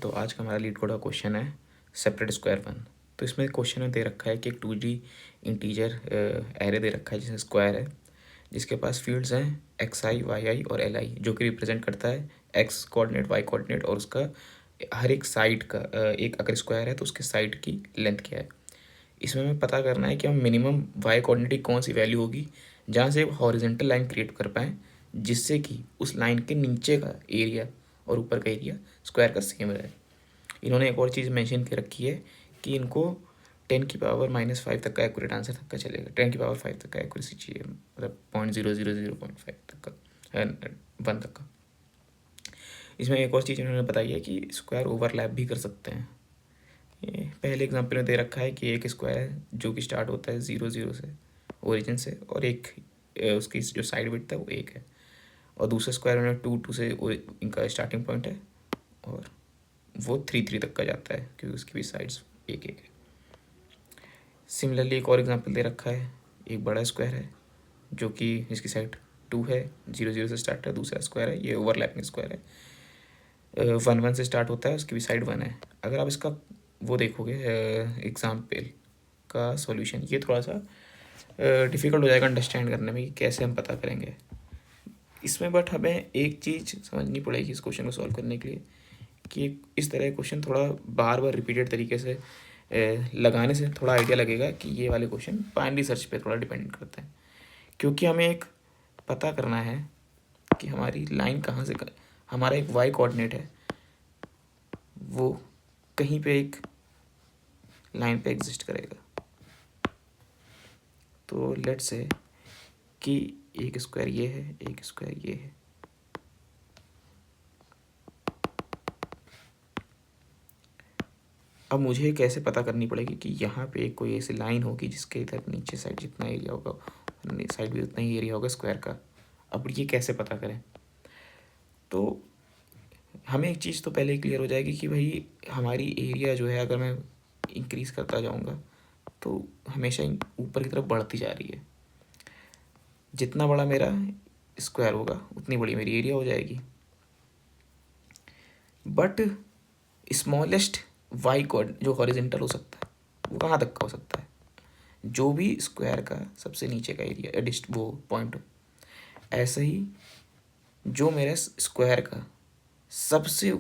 तो आज का हमारा लीड कोड का क्वेश्चन है सेपरेट स्क्वायर वन। तो इसमें क्वेश्चन में दे रखा है कि एक 2D इंटीजर एरे दे रखा है जिसमें स्क्वायर है, जिसके पास फील्ड्स हैं एक्स आई वाई आई और एल आई, जो कि रिप्रेजेंट करता है एक्स कोऑर्डिनेट वाई कोऑर्डिनेट और उसका हर एक साइड का एक अगर स्क्वायर है तो उसके साइड की लेंथ क्या है। इसमें हमें पता करना है कि हम मिनिमम वाई कोऑर्डिनेट की कौन सी वैल्यू होगी जहाँ से हॉरिजेंटल लाइन क्रिएट कर पाएँ, जिससे कि उस लाइन के नीचे का एरिया और ऊपर का एरिया स्क्वायर का सेम रहे। इन्होंने एक और चीज़ मेंशन कर रखी है कि इनको 10⁻⁻5 तक का एक्यूरेट आंसर तक का चलेगा। 10⁻5 तक का एक्यूरेसी चाहिए, मतलब 0.0005 तक का, 1 तक का। इसमें एक और चीज़ इन्होंने बताई है कि स्क्वायर ओवरलैप भी कर सकते हैं। ये पहले एग्जाम्पल में दे रखा है कि एक स्क्वायर है जो कि स्टार्ट होता है 0 0 से, ओरिजिन से, और एक उसकी जो साइड विड्थ है वो 1 है, और दूसरा स्क्वायर में 2 2 से इनका स्टार्टिंग पॉइंट है और वो 3 3 तक का जाता है क्योंकि उसकी भी साइड्स 1 1 है। सिमिलरली एक और एग्जांपल दे रखा है, एक बड़ा स्क्वायर है जो कि इसकी साइड 2 है, 0 0 से स्टार्ट है, दूसरा स्क्वायर है, ये ओवरलैपिंग स्क्वायर है, 1 1 से स्टार्ट होता है, उसकी भी साइड 1 है। अगर आप इसका वो देखोगे एग्जाम्पल का सॉल्यूशन, ये थोड़ा सा डिफ़िकल्ट हो जाएगा अंडरस्टैंड करने में कि कैसे हम पता करेंगे इसमें। बट हमें एक चीज़ समझनी पड़ेगी इस क्वेश्चन को सॉल्व करने के लिए कि इस तरह क्वेश्चन थोड़ा बार बार रिपीटेड तरीके से लगाने से थोड़ा आइडिया लगेगा कि ये वाले क्वेश्चन बाइनरी सर्च पे थोड़ा डिपेंड करते हैं, क्योंकि हमें एक पता करना है कि हमारी लाइन कहाँ से हमारा एक वाई कोऑर्डिनेट है वो कहीं पे एक लाइन पे एग्जिस्ट करेगा। तो लेट्स से कि एक स्क्वायर ये है, एक स्क्वायर ये है, अब मुझे कैसे पता करनी पड़ेगी कि यहाँ पे कोई ऐसी लाइन होगी जिसके इधर नीचे साइड जितना एरिया होगा साइड भी उतना ही एरिया होगा स्क्वायर का। अब ये कैसे पता करें? तो हमें एक चीज़ तो पहले ही क्लियर हो जाएगी कि भाई हमारी एरिया जो है अगर मैं इंक्रीज़ करता जाऊँगा तो हमेशा ऊपर की तरफ बढ़ती जा रही है। जितना बड़ा मेरा स्क्वायर होगा उतनी बड़ी मेरी एरिया हो जाएगी। बट स्मॉलेस्ट वाई कोड जो हॉरिजेंटल हो सकता है वो कहाँ तक का हो सकता है? जो भी स्क्वायर का सबसे नीचे का एरिया एडिस्ट वो पॉइंट हो, ऐसे ही जो मेरे स्क्वायर का सबसे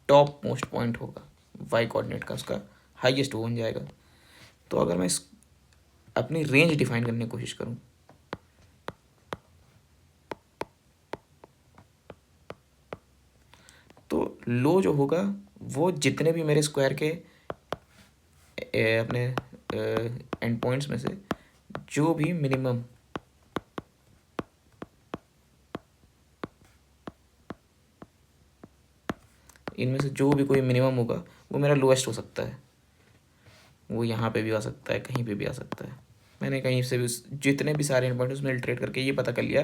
टॉप मोस्ट पॉइंट होगा वाई कोऑर्डिनेट का, उसका हाईएस्ट वो बन जाएगा। तो अगर मैं अपनी रेंज डिफाइन करने की कोशिश करूँ तो लो जो होगा वो जितने भी मेरे स्क्वायर के अपने एंड पॉइंट्स में से जो भी मिनिमम इनमें से जो भी कोई मिनिमम होगा वो मेरा लोएस्ट हो सकता है। वो यहाँ पे भी आ सकता है, कहीं पे भी आ सकता है। मैंने कहीं से भी जितने भी सारे एंड पॉइंट उसमें इल्ट्रेट करके ये पता कर लिया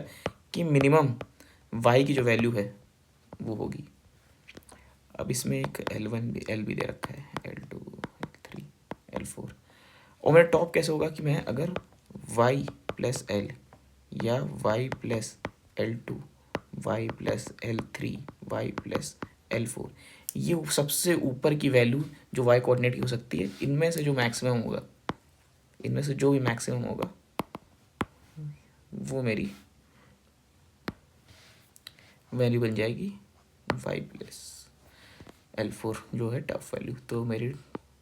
कि मिनिमम वाई की जो वैल्यू है वो होगी। अब इसमें एक L1 भी L भी दे रखा है, L2 L3 L4, और मेरा टॉप कैसे होगा कि मैं अगर y प्लस एल या y plus L2 y plus L3 y plus L4, ये सबसे ऊपर की वैल्यू जो y कोऑर्डिनेट की हो सकती है, इनमें से जो मैक्सिमम होगा, इनमें से जो भी मैक्सिमम होगा वो मेरी वैल्यू बन जाएगी y प्लस L4 जो है टॉप वैल्यू। तो मेरी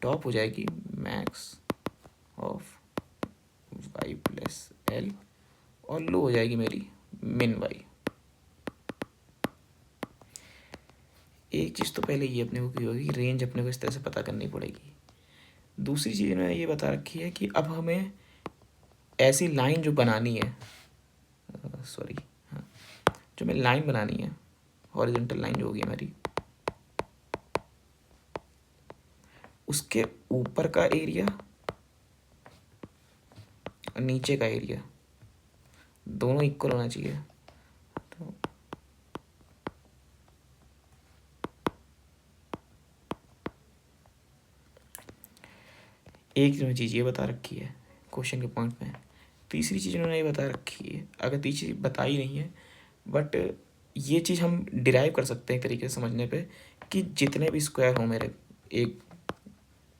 टॉप हो जाएगी max of y plus L और लो हो जाएगी मेरी मिन y। एक चीज़ तो पहले ये अपने को की होगी, रेंज अपने को इस तरह से पता करनी पड़ेगी। दूसरी चीज़ इन्होंने ये बता रखी है कि अब हमें ऐसी लाइन जो बनानी है, सॉरी हाँ, जो हमें लाइन बनानी है, हॉरिजॉन्टल लाइन जो होगी हमारी, उसके ऊपर का एरिया और नीचे का एरिया दोनों इक्वल होना चाहिए। तो एक चीज़ ये बता रखी है क्वेश्चन के पॉइंट में। तीसरी चीज़ उन्होंने ये बता रखी है, अगर तीसरी बताई नहीं है बट ये चीज़ हम डिराइव कर सकते हैं एक तरीके से समझने पे कि जितने भी स्क्वायर हों मेरे एक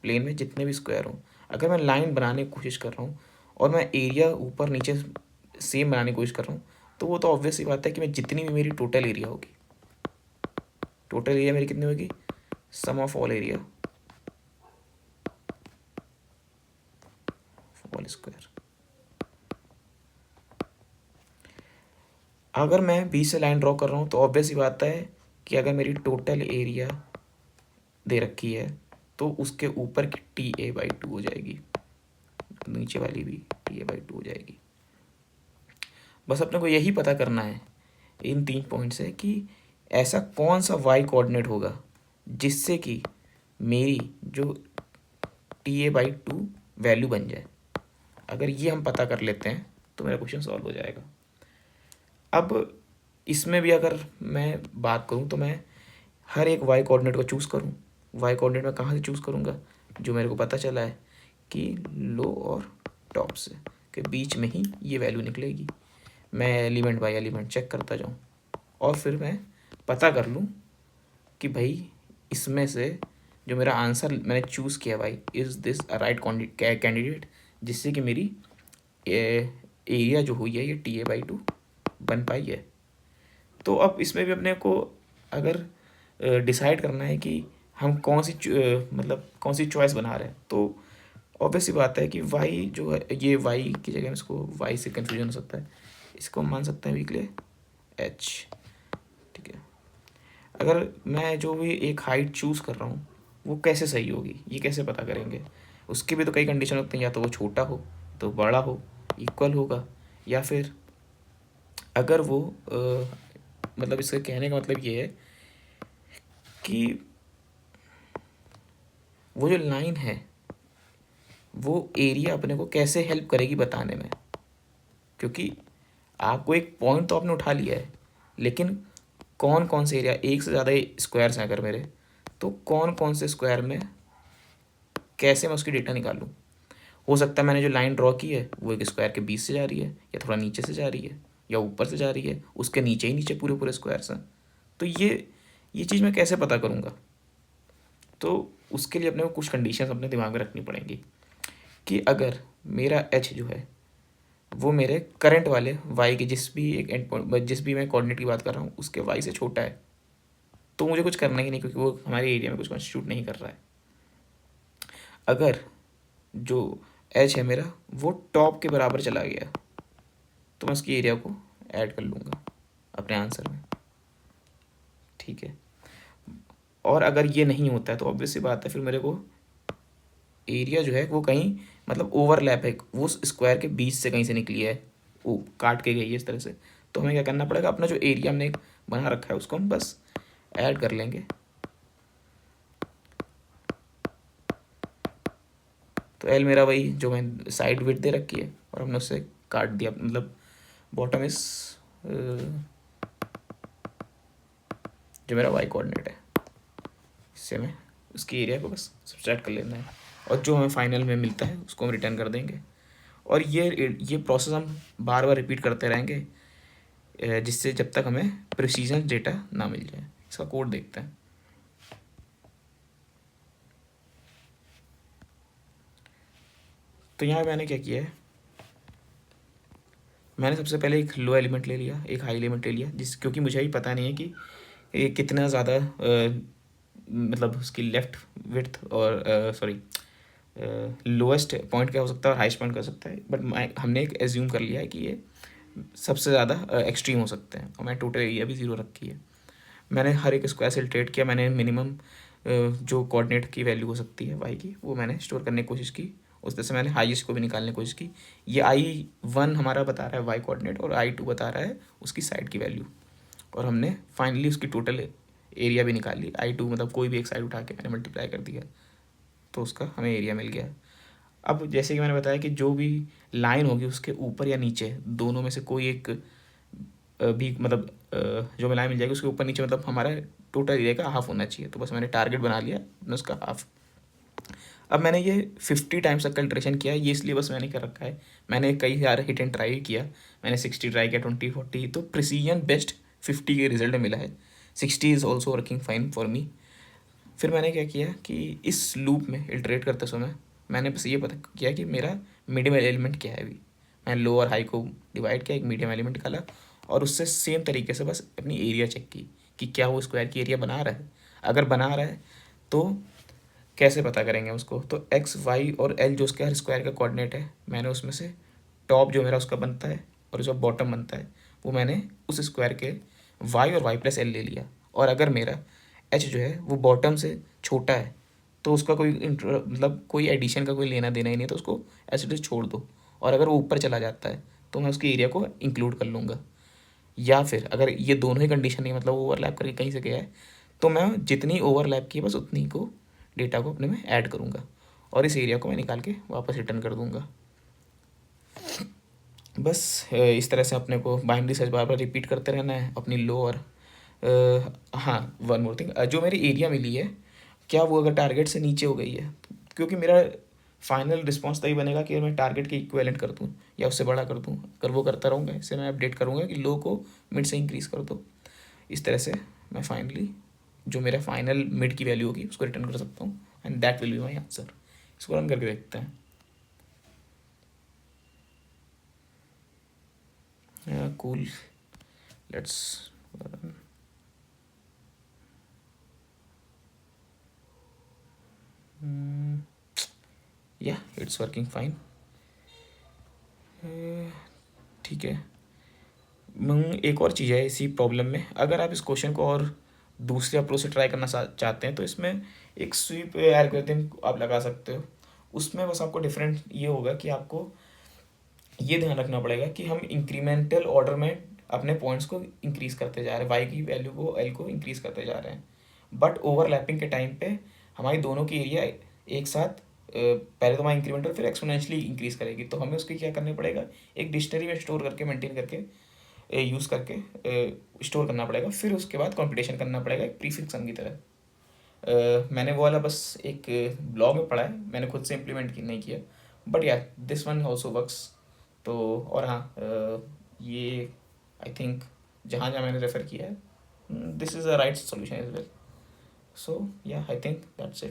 प्लेन में, जितने भी स्क्वायर हों, अगर मैं लाइन बनाने की कोशिश कर रहा हूँ और मैं एरिया ऊपर नीचे सेम बनाने की कोशिश कर रहा हूँ, तो वो तो ऑब्वियस सी बात है कि मैं जितनी भी मेरी टोटल एरिया होगी, टोटल एरिया मेरी कितनी होगी, sum of all area all square. अगर मैं बीच से लाइन ड्रॉ कर रहा हूँ तो ऑब्वियस सी बात है कि अगर मेरी टोटल एरिया दे रखी है तो उसके ऊपर की TA/2 हो जाएगी, नीचे वाली भी TA/2 हो जाएगी। बस अपने को यही पता करना है इन 3 पॉइंट से कि ऐसा कौन सा y कोऑर्डिनेट होगा जिससे कि मेरी जो TA/2 वैल्यू बन जाए। अगर ये हम पता कर लेते हैं तो मेरा क्वेश्चन सॉल्व हो जाएगा। अब इसमें भी अगर मैं बात करूँ तो मैं हर एक y कोऑर्डिनेट को चूज़ करूँ, y कोऑर्डिनेट मैं कहाँ से चूज़ करूँगा, जो मेरे को पता चला है कि लो और टॉप से के बीच में ही ये वैल्यू निकलेगी। मैं एलिमेंट बाय एलिमेंट चेक करता जाऊँ और फिर मैं पता कर लूँ कि भाई इसमें से जो मेरा आंसर मैंने चूज़ किया भाई, is this a right candidate, जिससे कि मेरी एरिया जो हुई है ये TA/2 बन पाई है। तो अब इसमें भी अपने को अगर डिसाइड करना है कि हम कौन सी मतलब कौन सी चॉइस बना रहे हैं, तो ऑब्वियस सी बात है कि वाई जो है, ये वाई की जगह इसको वाई से कन्फ्यूजन हो सकता है, इसको हम मान सकते हैं वीकली H। ठीक है, अगर मैं जो भी एक हाइट चूज़ कर रहा हूँ वो कैसे सही होगी, ये कैसे पता करेंगे, उसके भी तो कई कंडीशन होते हैं, या तो वो छोटा हो तो बड़ा हो, इक्वल होगा, या फिर अगर वो मतलब इसका कहने का मतलब ये है कि वो जो लाइन है वो एरिया अपने को कैसे हेल्प करेगी बताने में, क्योंकि आपको एक पॉइंट तो आपने उठा लिया है, लेकिन कौन कौन से एरिया, एक से ज़्यादा स्क्वायर्स हैं अगर मेरे, तो कौन कौन से स्क्वायर में कैसे मैं उसकी डेटा निकालूँ। हो सकता है मैंने जो लाइन ड्रॉ की है वो एक स्क्वायर के बीच से जा रही है, या थोड़ा नीचे से जा रही है, या ऊपर से जा रही है, उसके नीचे ही नीचे पूरे पूरे स्क्वायर्स हैं। तो ये चीज़ मैं कैसे पता करूँगा, तो उसके लिए अपने को कुछ कंडीशंस अपने दिमाग में रखनी पड़ेंगी कि अगर मेरा H जो है वो मेरे करंट वाले y के जिस भी एक एंड पॉइंट, जिस भी मैं कोऑर्डिनेट की बात कर रहा हूँ उसके y से छोटा है, तो मुझे कुछ करना ही नहीं, क्योंकि वो हमारे एरिया में कुछ कॉन्स्टिट्यूट नहीं कर रहा है। अगर जो H है मेरा वो टॉप के बराबर चला गया तो मैं उसकी एरिया को ऐड कर लूँगा अपने आंसर में। ठीक है, और अगर ये नहीं होता है तो ऑब्वियस सी बात है फिर मेरे को एरिया जो है वो कहीं मतलब ओवरलैप है, वो स्क्वायर के बीच से कहीं से निकली है, वो काट के गई है इस तरह से। तो हमें क्या करना पड़ेगा, अपना जो एरिया हमने बना रखा है उसको हम बस ऐड कर लेंगे। तो एल मेरा वही जो मैं साइड विड्थ दे रखी है और हमने उससे काट दिया, मतलब बॉटम इस जो मेरा वाई कोऑर्डिनेट है, इससे हमें उसकी एरिया को बस सब्सट्रैक्ट कर लेना है और जो हमें फाइनल में मिलता है उसको हम रिटर्न कर देंगे। और ये प्रोसेस हम बार बार रिपीट करते रहेंगे, जिससे जब तक हमें प्रिसीजन डेटा ना मिल जाए। इसका कोड देखते हैं। तो यहाँ मैंने क्या किया है, मैंने सबसे पहले एक लो एलिमेंट ले लिया, एक हाई एलिमेंट ले लिया, क्योंकि मुझे ही पता नहीं है कि ये कितना ज़्यादा मतलब उसकी लेफ्ट विड्थ और सॉरी लोएस्ट पॉइंट क्या हो सकता है और हाईएस्ट पॉइंट क्या हो सकता है, बट हमने एक एज्यूम कर लिया है कि ये सबसे ज़्यादा एक्सट्रीम हो सकते हैं, और मैं टोटल एरिया भी 0 रखी है। मैंने हर एक स्क्वायर से इटरेट किया, मैंने मिनिमम जो कोऑर्डिनेट की वैल्यू हो सकती है वाई की वो मैंने स्टोर करने की कोशिश की, उस तरह से मैंने हाईएस्ट को भी निकालने की कोशिश की। ये I1 हमारा बता रहा है वाई कोऑर्डिनेट और I2 बता रहा है उसकी साइड की वैल्यू, और हमने फाइनली उसकी टोटल एरिया भी निकाल ली। I2 मतलब कोई भी एक साइड उठा के मैंने मल्टीप्लाई कर दिया तो उसका हमें एरिया मिल गया। अब जैसे कि मैंने बताया कि जो भी लाइन होगी उसके ऊपर या नीचे दोनों में से कोई एक भी मतलब जो मैं लाइन मिल जाएगी उसके ऊपर नीचे मतलब हमारा टोटल एरिया का हाफ होना चाहिए। तो बस मैंने टारगेट बना लिया अपना उसका हाफ। अब मैंने ये 50 टाइम्स तक कल्ट्रेशन किया, ये इसलिए बस मैंने कर रखा है, मैंने कई सारे हिट एंड ट्राई किया, मैंने 60 ट्राई किया, 20 40, तो प्रिसीजन बेस्ट 50 के रिजल्ट मिला है। 60 is also working fine for me. फिर मैंने क्या किया कि इस लूप में इटरेट करते समय मैंने बस ये पता किया कि मेरा मीडियम एलिमेंट क्या है अभी। मैंने लो और हाई को डिवाइड किया, एक मीडियम एलिमेंट निकाला और उससे सेम तरीके से बस अपनी एरिया चेक की कि क्या वो स्क्वायर की एरिया बना रहा है। अगर बना रहा है तो कैसे पता करेंगे उसको, तो एक्स वाई और एल जो उसके हर स्क्वायर का कोऑर्डिनेट है, मैंने उसमें से टॉप जो मेरा उसका बनता है और जो बॉटम बनता है वो मैंने उस स्क्वायर के वाई और वाई प्लस एल ले लिया। और अगर मेरा एच जो है वो बॉटम से छोटा है तो उसका कोई मतलब कोई एडिशन का कोई लेना देना ही नहीं है, तो उसको ऐसे तो छोड़ दो। और अगर वो ऊपर चला जाता है तो मैं उसके एरिया को इंक्लूड कर लूँगा। या फिर अगर ये दोनों ही कंडीशन नहीं, मतलब ओवरलैप करके कहीं से गया है, तो मैं जितनी ओवरलैप की है बस उतनी को डेटा को अपने में ऐड करूँगा और इस एरिया को मैं निकाल के वापस रिटर्न कर दूँगा। बस इस तरह से अपने को बाइनरी सर्च बार बार रिपीट करते रहना है अपनी लो और हाँ, वन मोर थिंग, जो मेरी एरिया मिली है क्या वो अगर टारगेट से नीचे हो गई है, क्योंकि मेरा फाइनल रिस्पॉन्स तभी बनेगा कि मैं टारगेट के इक्विवेलेंट कर दूँ या उससे बड़ा कर दूँ। अगर वो करता रहूँगा इससे मैं अपडेट करूँगा कि लो को मिड से इंक्रीज़ कर दो। इस तरह से मैं फाइनली जो मेरा फाइनल मिड की वैल्यू होगी उसको रिटर्न कर सकता हूँ and that will be my answer. इसको रन करके देखते हैं। Cool, let's run. या इट्स वर्किंग फाइन। ठीक है, एक और चीज़ है इसी प्रॉब्लम में, अगर आप इस क्वेश्चन को और दूसरे अप्रोच से ट्राई करना चाहते हैं तो इसमें एक स्वीप एल्गोरिथम आप लगा सकते हो। उसमें बस आपको डिफरेंट ये होगा कि आपको ये ध्यान रखना पड़ेगा कि हम इंक्रीमेंटल ऑर्डर में अपने पॉइंट्स को इंक्रीज़ करते जा रहे हैं, वाई की वैल्यू को एल को इंक्रीज़ करते जा रहे हैं, बट ओवरलैपिंग के टाइम पे हमारी दोनों की एरिया एक साथ पहले तो हमारा इंक्रीमेंटल फिर एक्सपोनेंशियली इंक्रीज़ करेगी। तो हमें उसकी क्या करना पड़ेगा, एक डिक्शनरी में स्टोर करके मेंटेन करके यूज़ करके स्टोर करना पड़ेगा। फिर उसके बाद कंप्यूटेशन करना पड़ेगा एक प्रीफिक्स सम की तरह। मैंने वो वाला बस एक ब्लॉग में पढ़ा है, मैंने खुद से इम्प्लीमेंट नहीं किया, बट या दिस वन ऑल्सो वर्क्स। तो और हाँ, ये आई थिंक जहाँ जहाँ मैंने रेफ़र किया है this is a right solution as well. So या आई थिंक दैट्स इट।